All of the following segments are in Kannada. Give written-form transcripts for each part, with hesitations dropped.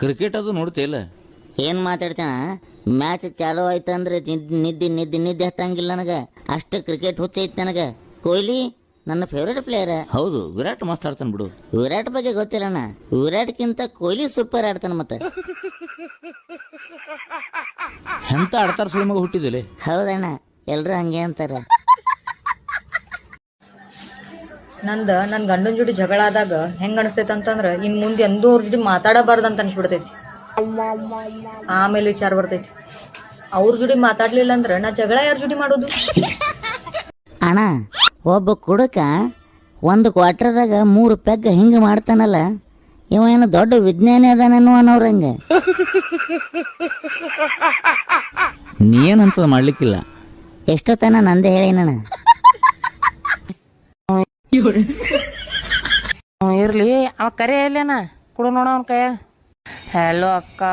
ಕ್ರಿಕೆಟ್ ಅದು ನೋಡ್ತಿಲ್ಲ. ಏನು ಮಾತಾಡ್ತಾನ? ಮ್ಯಾಚ್ ಚಾಲು ಆಯ್ತು ಅಂದ್ರೆ ನಿದ್ದೆ ಹತ್ತಂಗಿಲ್ಲ ನನಗೆ. ಅಷ್ಟು ಕ್ರಿಕೆಟ್ ಹುಚ್ಚೈತಿ ನನಗೆ. ಕೊಹ್ಲಿ ನನ್ನ ಫೇವ್ರೇಟ್ ಪ್ಲೇಯರ್. ಹೌದು, ವಿರಾಟ್ ಮಸ್ತ್ ಆಡ್ತಾನೆ ಬಿಡು. ವಿರಾಟ್ ಬಗ್ಗೆ ಗೊತ್ತಿಲ್ಲಣ್ಣ. ವಿರಾಟ್ಗಿಂತ ಕೊಹ್ಲಿ ಸೂಪರ್ ಆಡ್ತಾನೆ ಮತ್ತೆ. ಎಂತ ಆಡ್ತಾರ ಸುಳಿ ಮಗ ಹುಟ್ಟಿದಿಲ್ಲ. ಹೌದಣ್ಣ, ಎಲ್ರು ಹಂಗೆ ಅಂತಾರೆ. ನನ್ನ ಗಂಡನ ಜೋಡಿ ಜಗಳ ಆದಾಗ ಹೆಂಗ್ ಅನಿಸ್ತೈತೆ ಅಂತಂದ್ರೆ ಇನ್ ಮುಂದೆ ಎಂದೂ ಅವ್ರ ಜೋಡಿ ಮಾತಾಡಬಾರ್ದು ಅಂತ ಅನ್ಸ್ಬಿಡ್ತೈತಿ. ಆಮೇಲೆ ವಿಚಾರ ಬರ್ತೈತಿ, ಅವ್ರ ಜೋಡಿ ಮಾತಾಡ್ಲಿಲ್ಲ ಅಂದ್ರೆ ನಾ ಜಗಳ ಯಾರ ಜೋಡಿ ಮಾಡೋದು? ಅಣ್ಣ, ಒಬ್ಬ ಕುಡಕ ಒಂದು ಕ್ವಾರ್ಟರ್ದಾಗ 3 ಪೆಗ್ ಹಿಂಗೆ ಮಾಡ್ತಾನಲ್ಲ, ಇವ ಏನು ದೊಡ್ಡ ವಿಜ್ಞಾನಿ ಅದಾನೇನೋ ಅನ್ನೋರಂಗೆ. ನೀ ಏನಂತದ ಮಾಡ್ಲಿಕ್ಕಿಲ್ಲ. ಎಷ್ಟೊತ್ತನ ನಂದೇ ಹೇಳಿನಣ್ಣ. ಇರ್ಲಿ, ಅವ ಕರೆ ಇಲ್ಲೇನ ಕೊಡು ನೋಡ ಅವನ ಕೈಯ. ಹಲೋ ಅಕ್ಕ.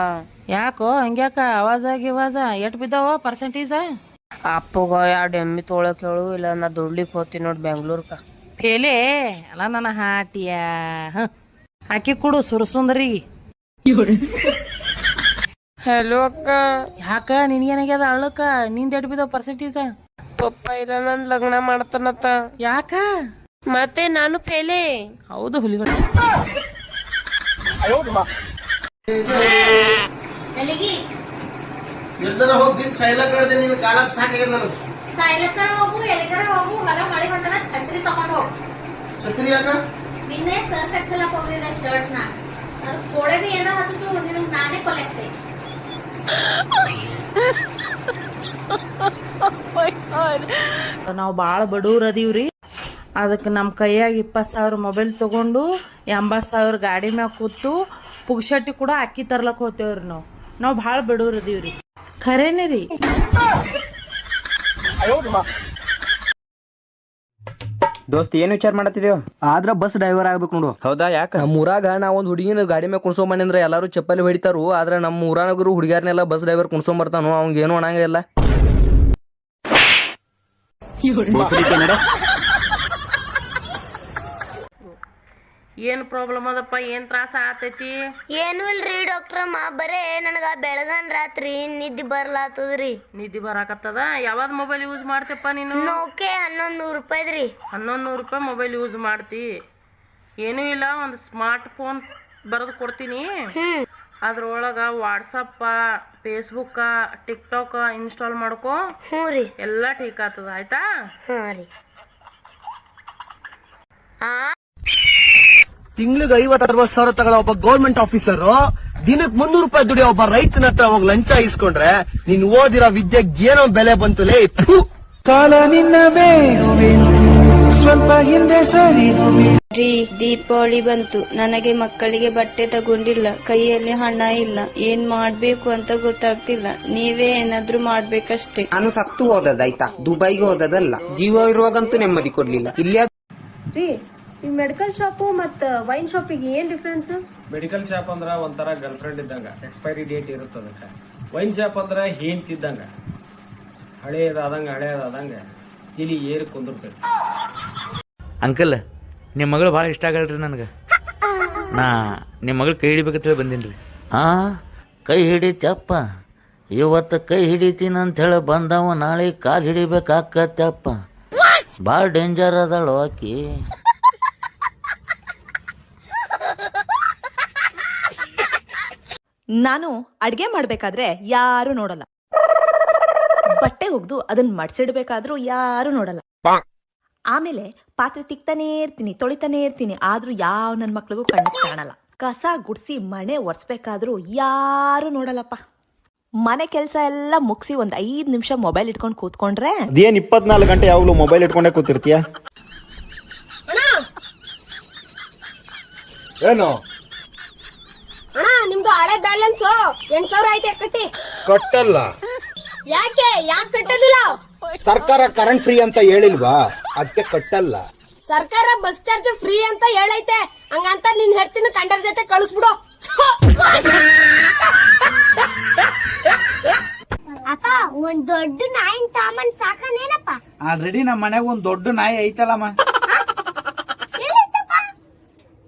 ಯಾಕೋ ಹಂಗ್ಯಾಕ ಆವಾಜಾಗಿ ಎಟ್ ಬಿದ್ದಾವ ಪರ್ಸೆಂಟೇಜ? ಅಪ್ಪಗ 2 ಎಮ್ಮಿ ತೊಳಕ್ ಹೇಳು, ಇಲ್ಲ ನಾ ದುಡ್ಲಿಕ್ ಹೋಗ್ತೀನಿ ನೋಡಿ ಬೆಂಗ್ಳೂರ್ಕ. ಫೇಲೇ ಅಲ್ಲ ನನ್ನ ಹಾಟಿಯ. ಹಾಕಿ ಕೊಡು ಸುರಸುಂದರಿ. ಹಲೋ ಅಕ್ಕ. ಯಾಕ ನಿನ್ಗೇನಾಗ್ಯದ ಅಳ್ಳಕ್ಕ? ನಿಂದ ಎಟ್ ಬಿದ್ದಾವ ಪರ್ಸೆಂಟೇಜ? ಪಪ್ಪ ಇಲ್ಲ ನನ್ ಲಗ್ನ ಮಾಡ್ತಾನತ್ತ. ಯಾಕ? ಮತ್ತೆ ನಾನು ಫೇಲೆ. ಹೌದು ಹುಲಿಗಳು. ಛತ್ರಿ ತಗೊಂಡು ಹೋಗು. ಛತ್ರಿ ಯಾಕ? ನಿನ್ನೆ ಸರ್ ಕಟ್ಸಲಕ್ ಹೋಗಿದ್ದೆ ಶರ್ಟ್ಸ್ ನ. ಅದು ಥೋಡೆ ಬಿ ಏನೋ ಹತ್ತಿತು, ನಿನಗೆ ನಾನೇ ಕೊಲೆಕ್ತೆ. ನಾವು ಬಾಳ ಬಡವ್ರ ಅದೀವ್ರಿ. ಅದಕ್ಕೆ ನಮ್ಮ ಕೈಯಾಗ 20,000 ಮೊಬೈಲ್ ತಗೊಂಡು 80,000 ಗಾಡಿ ಮ್ಯಾಗ ಕೂತು ಪುಗ್ಶಟ್ಟಿ ಕೂಡ ಅಕ್ಕಿ ತರ್ಲಕ್ ಹೋಗ್ತೇವ್ರಿ. ನಾವು ಭಾಳ ಬಡವ್ರ ಅದೀವ್ರಿ. ಖರೇನೆ ರೀ. ದೋಸ್ತ್ ಏನ್ ವಿಚಾರ ಮಾಡತ್ತಿದೇವ್? ಆದ್ರ ಬಸ್ ಡ್ರೈವರ್ ಆಗ್ಬೇಕು ನೋಡು. ಹೌದಾ? ಯಾಕ? ನಮ್ಮ ಊರಾಗ ನಾ ಒಂದ್ ಹುಡುಗಿನ ಗಾಡಿ ಮೇಲೆ ಕುಣ್ಸೋಮನಿ ಅಂದ್ರ ಎಲ್ಲಾರು ಚಪ್ಪಲಿ ಹೊಡಿತಾರು. ಆದ್ರ ನಮ್ಮ ಊರಾನಗರು ಹುಡುಗಿಯರ್ನೆಲ್ಲ ಬಸ್ ಡ್ರೈವರ್ ಕುಣ್ಸೊಂಡ್ ಬರ್ತಾನು. ಅವಂಗ ಏನು ಅನ್ನಂಗಿಲ್ಲ. ಏನ್ ಪ್ರಾಬ್ಲಮ್ ಅದಪ್ಪ? ಏನ್ ತ್ರಾಸ ಆತೈತಿ? ಏನು ಇಲ್ರಿ ಡಾಕ್ಟ್ರಮ್ಮ, ಬರೇ ನನಗ ಬೆಳಗಾನ್ ರಾತ್ರಿ ನಿದ್ದೆ ಬರ್ಲಾತದ್ರಿ. ನಿದ್ದೆ ಬರಾಕತ್ತದ? ಯಾವ್ದ್ ಮೊಬೈಲ್ ಯೂಸ್ ಮಾಡ್ತೇಪ್ಪ ನೀನು? ನೋಕೆ 1100 ರೂಪಾಯಿದ್ರಿ. 1100 ರೂಪಾಯಿ ಮೊಬೈಲ್ ಯೂಸ್ ಮಾಡ್ತಿ? ಏನೂ ಇಲ್ಲ, ಒಂದು ಸ್ಮಾರ್ಟ್ ಫೋನ್ ಬರೆದು ಕೊಡ್ತೀನಿ. ಅದ್ರೊಳಗ ವಾಟ್ಸಪ್, ಫೇಸ್ಬುಕ್, ಟಿಕ್ಟಾಕ್ ಇನ್ಸ್ಟಾಲ್ ಮಾಡ್ಕೋ. ಹ್ಞೂ ರೀ. ಎಲ್ಲ ಠೀಕ್ ಆಗ್ತದ, ಆಯ್ತಾ? ಹಾ ರೀ. ತಿಂಗ್ಳಿಗೆ 50-60 ಸಾವಿರ ತಗೊಳ್ಳೋ ಒಬ್ಬ ಗೌರ್ಮೆಂಟ್ ಆಫೀಸರ್ ದಿನಕ್ಕೆ 300 ರೂಪಾಯಿ ದುಡಿಯೋ ಒಬ್ಬ ರೈತನ ಹತ್ರ ಹೋಗಿ ಲಂಚ ಇಸ್ಕೊಂಡ್ರೆ ನೀನ್ ಓದಿರೋ ವಿದ್ಯೆಗೆ ಏನೋ ಬೆಲೆ ಬಂತು ಲೇ. ಕಾಲ ನಿನ್ನ ಬೇಡುವೆನು, ಸ್ವಲ್ಪ ಹಿಂದೆ ಸರಿದು. ರೀ, ದೀಪಾವಳಿ ಬಂತು, ನನಗೆ ಮಕ್ಕಳಿಗೆ ಬಟ್ಟೆ ತಗೊಂಡಿಲ್ಲ, ಕೈಯಲ್ಲಿ ಹಣ ಇಲ್ಲ, ಏನ್ ಮಾಡ್ಬೇಕು ಅಂತ ಗೊತ್ತಾಗ್ತಿಲ್ಲ. ನೀವೇ ಏನಾದ್ರೂ ಮಾಡ್ಬೇಕಷ್ಟೇ. ನಾನು ಸತ್ತು ಹೋದದಾಯ್ತಾ, ದುಬೈಗೆ ಹೋದದಲ್ಲ. ಜೀವ ಇರುವಾಗಂತೂ ನೆಮ್ಮದಿ ಕೊಡ್ಲಿಲ್ಲ. ಇಲ್ಲಿ ರೀ, ಈ ಮೆಡಿಕಲ್ ಶಾಪು ಮತ್ತ ವೈನ್ ಶಾಪಿಗೆ ಏನ್ ಡಿಫ್ರೆನ್ಸ್? ಮೆಡಿಕಲ್ ಶಾಪ್ ಅಂದ್ರ ಒಂಥರ ಗರ್ಲ್ ಫ್ರೆಂಡ್ ಇದ್ದಂಗ, ಎಕ್ಸ್ಪೈರಿ ಡೇಟ್ ಇರುತ್ತೆ ಅದಕ್ಕೆ. ವೈನ್ ಶಾಪ್ ಅಂದ್ರ ಹೆಂಡ್ತಿದ್ದಂಗ, ಹಳೇದಾದಂಗ ತಿಳಿ ಏರಿ ಕುಂದಿರ್ತೈತಿ. ಅಂಕಲ್, ನಿಮ್ಮ ಮಗಳು ಭಾಳ ಇಷ್ಟ ಆಗಲ್ರಿ ನನಗೆ. ನಾ ನಿಮ್ಮ ಮಗಳು ಕೈ ಹಿಡಿಬೇಕಂತೇಳಿ ಬಂದೀನಿ. ಕೈ ಹಿಡಿತಪ್ಪ, ಇವತ್ತು ಕೈ ಹಿಡಿತೀನಿ ಅಂತ ಹೇಳಿ ಬಂದವ ನಾಳೆ ಕಾಲು ಹಿಡಿಬೇಕಾಕತ್ತಪ್ಪ. ಭಾಳ ಡೇಂಜರ್ ಅದಳು ಆಕಿ. ನಾನು ಅಡ್ಗೆ ಮಾಡ್ಬೇಕಾದ್ರೆ ಯಾರು ನೋಡಲ್ಲ. ಬಟ್ಟೆ ಒಗ್ದು ಅದನ್ನ ಮಡ್ಸಿಡ್ಬೇಕಾದ್ರೂ ಯಾರು ನೋಡಲ್ಲ. ಆಮೇಲೆ ಪಾತ್ರೆ ತಿಕ್ತಾನೇ ಇರ್ತೀನಿ, ತೊಳಿತಾನೇ ಇರ್ತೀನಿ, ಆದ್ರೂ ಯಾವ ನನ್ ಮಕ್ಳಿಗೂ ಕಣ್ಣಿಗೆ ಕಾಣಲ್ಲ. ಕಸ ಗುಡ್ಸಿ ಮನೆ ಒರೆಸ್ಬೇಕಾದ್ರೂ ಯಾರು ನೋಡಲ್ಲಪ್ಪ. ಮನೆ ಕೆಲಸ ಎಲ್ಲ ಮುಗಿಸಿ ಒಂದ್ 5 ನಿಮಿಷ ಮೊಬೈಲ್ ಇಟ್ಕೊಂಡು ಕೂತ್ಕೊಂಡ್ರೆ ಏನ್ 24 ಗಂಟೆ ಯಾವಾಗ್ಲೂ ಮೊಬೈಲ್ ಇಟ್ಕೊಂಡೇ ಕೂತಿರ್ತೀಯ? ಏನು ಅಣ್ಣ, ನಿಮ್ದು ಹಳೆ ಬ್ಯಾಲೆನ್ಸ್ 8,000 ಐತೆ, ಕಟ್ಟಿ. ಕಟ್ಟಲ್ಲ. ಯಾಕೆ ಕಟ್ಟೋದಿಲ್ಲ? ಸರ್ಕಾರ ಕರೆಂಟ್ ಫ್ರೀ ಅಂತ ಹೇಳಿಲ್ವಾ, ಅದಕ್ಕೆ ಕಟ್ಟಲ್ಲ. ಸರ್ಕಾರ ಬಸ್ ಚಾರ್ಜ್ ಫ್ರೀ ಅಂತ ಹೇಳೈತೆ, ಹಂಗಂತ ನಿನ್ ಹೆಡ್ತಿನ ಕಂಡರ್ ಜೊತೆ ಕಳಿಸ್ಬಿಡು. ಅಪ್ಪ, ಒಂದ್ ದೊಡ್ಡ ನಾಯಿನ ತಾಮನ್ ಸಾಕನೇನಪ್ಪ? ಆಲ್ರೆಡಿ ನಮ್ಮ ಮನೆಗೆ ಒಂದ್ ದೊಡ್ಡ ನಾಯಿ ಐತಲ್ಲಮ್ಮ.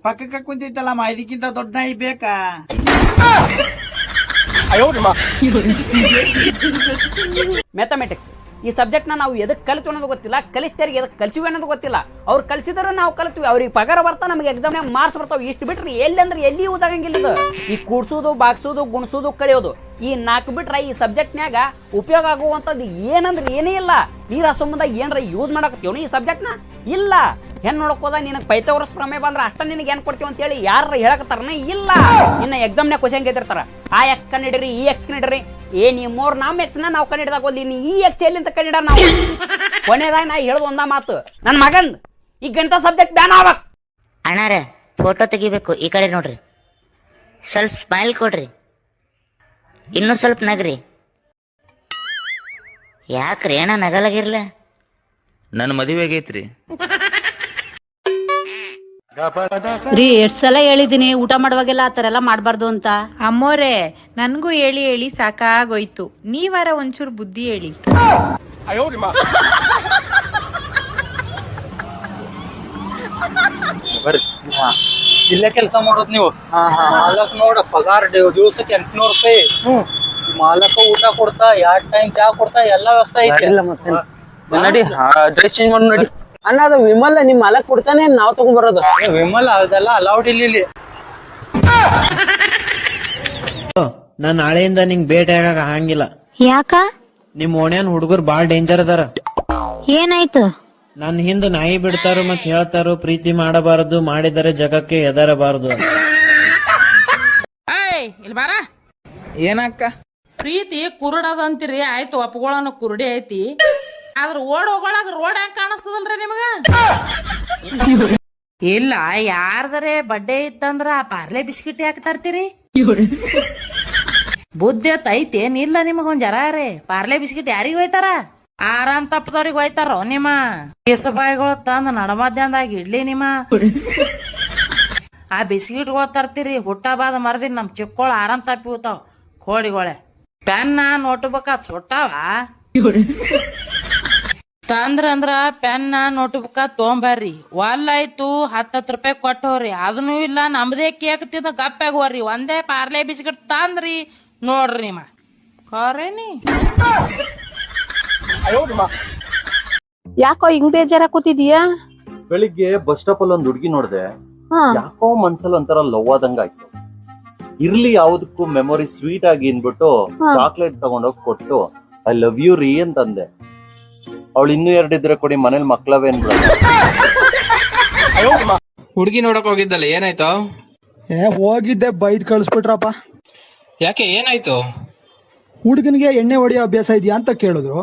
ಪಕ್ಕಕ್ಕೆ ಕುಂತಿತ್ತಲ್ಲಮ್ಮ, ಇದಕ್ಕಿಂತ ದೊಡ್ಡ ನಾಯಿ ಬೇಕಾ? ಮ್ಯಾಥಮೆಟಿಕ್ಸ್ ಈ ಸಬ್ಜೆಕ್ಟ್ನ ನಾವು ಎದಕ್ಕೆ ಕಲಿತು ಅನ್ನೋದು ಗೊತ್ತಿಲ್ಲ, ಕಲಿಸ್ತಾರಿಗೆ ಎದಕ್ಕೆ ಕಲಿಸಿವಿ ಅನ್ನೋದು ಗೊತ್ತಿಲ್ಲ. ಅವ್ರು ಕಲಿಸಿದ್ರೆ ನಾವು ಕಲಿತೀವಿ, ಅವ್ರಿಗೆ ಪಗಾರ ಬರ್ತಾ ನಮಗೆ ಎಕ್ಸಾಮ್ನಾಗ ಮಾರ್ಕ್ಸ್ ಬರ್ತಾವೆ. ಇಷ್ಟು ಬಿಟ್ರೆ ಎಲ್ಲಿ ಅಂದ್ರೆ ಎಲ್ಲಿ ಯೂಸ್ ಆಗಂಗಿಲ್ಲ ಇದು. ಈ ಕೂಡ್ಸೋದು, ಬಾಗ್ಸೋದು, ಗುಣಿಸೋದು, ಕಲಿಯೋದು ಈ 4 ಬಿಟ್ರೆ ಈ ಸಬ್ಜೆಕ್ಟ್ನಾಗ ಉಪಯೋಗ ಆಗುವಂಥದ್ದು ಏನಂದ್ರೆ ಏನೇ ಇಲ್ಲ. ನೀರು ಸಂಬಂಧ ಏನಾರ ಯೂಸ್ ಮಾಡಕತ್ತೀವಿ ಈ ಸಬ್ಜೆಕ್ಟ್ನ ಇಲ್ಲ. ಹೆಣ್ಣು ನೋಡಕ್ ಹೋದ ನಿನಗೆ ಪೈಥಾಗೋರಸ್ ಪ್ರಮೇಯ ಬಂದ್ರೆ ಅಷ್ಟ ನಿನಗೆ ಏನ್ ಕೊಡ್ತೀವಿ ಅಂತ ಹೇಳಿ ಯಾರು ಹೇಳಕತ್ತಾರನ ಇಲ್ಲ. ಇನ್ನು ಎಕ್ಸಾಮ್ನಾಗ ಕ್ವಶನ್ ಕೇಳ್ತಿರ್ತಾರ, ಆ ಎಕ್ಸ್ ಕಂಡಿಡ್ರಿ, ಈ ಎಕ್ಸ್ ಕಂಡಿಡ್ರಿ. ನೀವು ನಮ್ಮ ಎಕ್ಸ್ ನ ನಾವು ಕಂಡಿಡ್ದಾಗ ಹೋದ್ಲಿ, ನೀ ಈ ಎಕ್ಸ್ ಎಲ್ಲಿಂದ ಕಂಡಿಡ ನಾವು. ಕೊನೆದಾಗ ನಾ ಹೇಳೋದು ಒಂದ ಮಾತು, ನನ್ನ ಮಗನ್ ಈ ಗಣಿತ ಸಬ್ಜೆಕ್ಟ್ ಬ್ಯಾನ್ ಆಗ್ಬೇಕು. ಅಣ್ಣಾರೆ ಫೋಟೋ ತೆಗಿಬೇಕು, ಈ ಕಡೆ ನೋಡ್ರಿ. ಸ್ವಲ್ಪ ಸ್ಮೈಲ್ ಕೊಡ್ರಿ, ಇನ್ನೂ ಸ್ವಲ್ಪ ನಗ್ರಿ. ಯಾಕ್ರಿ ಅಣ್ಣ ನಗಲಾಗಿರ್ಲ? ನನ್ನ ಮದುವೆ ಆಗೈತ್ರಿ. ರೀ ಎಷ್ಟ್ ಸಲ ಹೇಳಿದೀನಿ ಊಟ ಮಾಡುವಾಗೆಲ್ಲ ಆ ಥರ ಎಲ್ಲ ಮಾಡಬಾರ್ದು ಅಂತ. ಅಮ್ಮೋರೆ ನನ್ಗೂ ಹೇಳಿ ಹೇಳಿ ಸಾಕಾಗೋಯ್ತು, ನೀವಾರ ಒಂಚೂರು ಬುದ್ಧಿ ಹೇಳಿ. ಬರ್ರಿ ಇಲ್ಲೇ ಕೆಲಸ ಮಾಡೋದು ನೀವು. ಮಾಲಕ್ ನೋಡ ಪಗಾರ ದಿವಸಕ್ಕೆ 800 ರೂಪಾಯಿ. ಮಾಲಕ ಊಟ ಕೊಡ್ತಾ, 2 ಟೈಮ್ ಚಾ ಕೊಡ್ತಾ, ಎಲ್ಲಾ ವ್ಯವಸ್ಥೆ ಐತಿ. ನಡಿ ಡ್ರೆಸ್ ಚೇಂಜ್ ಮಾಡಿ ನಡಿ. ಅಣ್ಣ ಅದು ವಿಮಲ್ ನಿಮ್ ಮಾಲಕ್ ಕೊಡ್ತಾನೆ, ನಾವ್ ತಗೊಂಡ್ಬರೋದು. ವಿಮಲ್ ಅದೆಲ್ಲ ಅಲೌಡ್ ಇಲ್ಲಿ. ನಾನ್ ನಾಳೆಯಿಂದ ನಿಂಗ್ ಭೇಟಿ ಆಗಾಕ ಆಗಂಗಿಲ್ಲ. ಯಾಕ? ನಿಮ್ ಓಣ್ಯಾನ್ ಹುಡುಗರು ಬಾಳ್ ಡೇಂಜರ್ ಅದಾರ. ಏನಾಯ್ತು? ನನ್ ಹಿಂದ ನಾಯಿ ಬಿಡ್ತಾರೋ ಮತ್ ಹೇಳ್ತಾರೋ ಪ್ರೀತಿ ಮಾಡಬಾರದು, ಮಾಡಿದರೆ ಜಗಕ್ಕೆ ಎದರಬಾರದು. ಇಲ್ಲಿ ಬಾರ. ಏನಕ್ಕ? ಪ್ರೀತಿ ಕುರುಡದ ಅಂತೀರಿ, ಆಯ್ತು ಒಪ್ಕೊಳ್ಳೋಣ ಕುರುಡಿ ಐತಿ. ಆದ್ರ ಓಡ್ ಹೋಗೋಳಾಗ ರೋಡ್ ಹೆಂಗ್ ಕಾಣಿಸ್ತದಲ್ರಿ ನಿಮಗ? ಇಲ್ಲ ಯಾರ್ದರೆ ಬಡ್ಡೆ ಇತ್ತಂದ್ರ ಪಾರ್ಲೆ ಬಿಸ್ಕಿಟ್ ಯಾಕೆ ತರ್ತೀರಿ? ಬುದ್ಧಿ ಐತಿ ಏನಿಲ್ಲ ನಿಮಗೊಂದ್ ಜರ ರೀ. ಪಾರ್ಲೆ ಬಿಸ್ಕಿಟ್ ಯಾರಿಗ ಹೋಯ್ತಾರ? ಆರಾಮ್ ತಪ್ಪದವ್ರಿಗೆ ಹೋಯ್ತಾರೋ ನಿಮ್ಮ ಕೇಸಬಾಯಿಗಳು ತಂದ ನಡಮಧ್ಯಾನ್ದಾಗ ಇಡ್ಲಿ ನಿಮ್ಮ. ಆ ಬಿಸ್ಕಿಟ್ಗಳು ತರ್ತೀರಿ, ಹುಟ್ಟಬಾದ ಮರದಿನ್ ನಮ್ ಚಿಕ್ಕೋಳ ಆರಾಮ್ ತಪ್ಪಿ ಹೋತಾವ್ ಕೋಳಿಗೊಳೆ. ಪೆನ್ನ ನೋಟ್ಬುಕ್ ಸುಟ್ಟಾವ ತಂದ್ರಂದ್ರ ಪೆನ್ನ ನೋಟ್ಬುಕ್ ತೊಗೊಂಬರ್ರಿ. ಒಲ್ಲಾಯ್ತು 10 ರೂಪಾಯಿ ಕೊಟ್ಟವ್ರಿ, ಅದನ್ನೂ ಇಲ್ಲ ನಮ್ದೇ ಕೇಕ್ ತಿಂದ ಗಪ್ಪಾಗೋರಿ. ಒಂದೇ ಪಾರ್ಲೆ ಬಿಸ್ಕಿಟ್ ತಂದ್ರಿ ನೋಡ್ರಿ ನಿಮ್ಮ ಕರೇನಿ. ಯಾಕೋ ಹಿಂಗ್ ಬೇಜಾರ ಕೂತಿದೀಯಾ? ಬೆಳಿಗ್ಗೆ ಬಸ್ ಸ್ಟಾಪ್ ಅಲ್ಲಿ ಒಂದ್ ಹುಡುಗಿ ನೋಡ್ದೆ, ಯಾಕೋ ಮನ್ಸಲ್ಲಿ ಒಂಥರ ಲವ್ ಆದಂಗ ಆಯ್ತು. ಇರ್ಲಿ ಯಾವ್ದಕ್ಕೂ ಮೆಮೊರಿ ಸ್ವೀಟ್ ಆಗಿ ಅಂದ್ಬಿಟ್ಟು ಚಾಕ್ಲೇಟ್ ತಗೊಂಡೋಗಿ ಕೊಟ್ಟು ಐ ಲವ್ ಯು ರೀ ಅಂತಂದೆ. ಅವಳು ಇನ್ನೂ 2 ಇದ್ರೆ ಕೊಡಿ, ಮನೇಲಿ ಮಕ್ಳವೇ ಅನ್ಬಿಡ. ಹುಡುಗಿ ನೋಡಕ್ ಹೋಗಿದ್ದಲ್ಲ, ಏನಾಯ್ತು? ಹೋಗಿದ್ದೆ, ಬೈದ್ ಕಳ್ಸ್ಬಿಟ್ರಪ್ಪ. ಯಾಕೆ ಏನಾಯ್ತು? ಹುಡುಗನಿಗೆ ಎಣ್ಣೆ ಹೊಡೆಯೋ ಅಭ್ಯಾಸ ಇದೆಯಾ ಅಂತ ಕೇಳಿದ್ರು.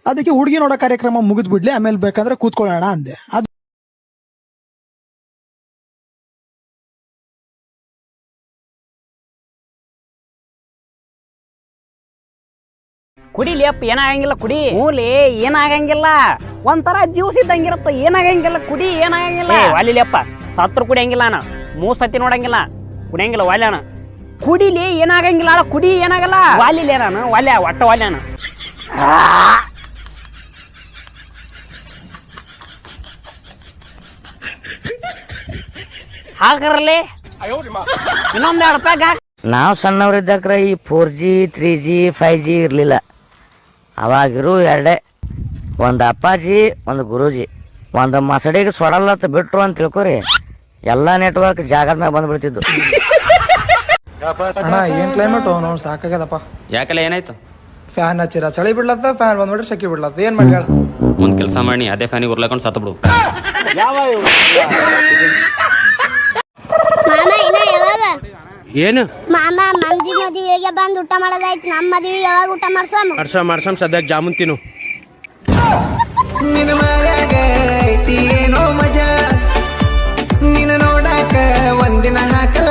ಅದಕ್ಕೆ ಹುಡುಗಿ ನೋಡೋ ಕಾರ್ಯಕ್ರಮ ಮುಗಿದ್ ಬಿಡ್ಲಿ, ಆಮೇಲೆ ಬೇಕಂದ್ರೆ ಕೂತ್ಕೊಳ್ಳೋಣ ಅಂದೆ. ಅದು ಕುಡಿಲಿ ಅಪ್ಪ, ಏನಾಗಂಗಿಲ್ಲ ಕುಡಿ. ಮೂಲಿ ಏನಾಗಂಗಿಲ್ಲ, ಒಂಥರ ಜ್ಯೂಸ್ ಇದ್ದಂಗಿರತ್ತ, ಏನಾಗಂಗಿಲ್ಲ ಕುಡಿ, ಏನಾಗಂಗಿಲ್ಲ. ವಾಲಿಲಿ ಅಪ್ಪ, ಸತ್ರ ಕುಡಿಯಂಗಿಲ್ಲ ಅಣ್ಣ, 3 ಸತಿ ನೋಡಂಗಿಲ್ಲ, ಕುಡಿಯಂಗಿಲ್ಲ ವಾಲ್ಯ ಅಣ್ಣ. ಕುಡಿಲಿ ಏನಾಗಂಗಿಲ್ಲ ಅಣ್ಣ, ಕುಡಿ ಏನಾಗಲ್ಲ. ವಾಲಿಲಿ ನಾನು ವಾಲ್ಯ ಒಟ್ಟ ವಾಲ್ಯ ಅಣ್ಣ. ಹಾಕರಲ್ಲಿ ಇನ್ನೊಂದ್ 2 ರೂಪಾಯಿ. ನಾವು ಸಣ್ಣವ್ರಿದ್ದಾಕ್ರ ಈ 4G 3G 5G ಇರ್ಲಿಲ್ಲ. ಅವಾಗಿರು 2, ಒಂದು ಅಪ್ಪಾಜಿ ಒಂದು ಗುರೂಜಿ. ಒಂದು ಮಸಡಿಗೆ ಸೊಡಲ್ಲತ್ತ ಬಿಟ್ರು ಅಂತ ತಿಳ್ಕೊರಿ, ಎಲ್ಲಾ ನೆಟ್ವರ್ಕ್ ಜಾಗದ ಮ್ಯಾಗ ಬಂದ್ಬಿಡ್ತಿದ್ದು. ಅಣ್ಣ ಏನ್ ಕ್ಲೈಮೇಟ್ ನೋಡ್ ಸಾಕಾಗದಪ್ಪ. ಯಾಕಲ್ಲ ಏನಾಯ್ತು? ಫ್ಯಾನ್ ಹಚ್ಚಿರ ಚಳಿ ಬಿಡ್ಲತ್ತ, ಫ್ಯಾನ್ ಬಂದ್ಬಿಟ್ರೆ ಶೆಕೆ ಬಿಡ್ಲತ್ತ. ಏನ್ ಮಾಡಿ ಹೇಳ? ಒಂದ್ ಕೆಲಸ ಮಾಡಿ, ಅದೇ ಫ್ಯಾನಿಗೆ ಉರ್ಲಾಕೊಂಡು ಸತ್ತು ಬಿಡು. ಏನು ಮಾಮ ಮಂದಿ ಮದುವೆಗೆ ಬಂದ್ ಊಟ ಮಾಡೋದಾಯ್ತು, ನಮ್ಮ ಮದುವೆ ಯಾವಾಗ ಊಟ ಮಾಡ್ಸಮ್ ಸದ್ಯಕ್ಕೆ ಜಾಮೂನ್ ತಿನ್ನು. ನಿನ್ನ ಮರ್ಯಾಗ ಐತಿ ಏನೋ ಮಜಾ, ನಿನ್ನ ನೋಡಾಕ ಒಂದಿನ ಹಾಕಲ್ಲ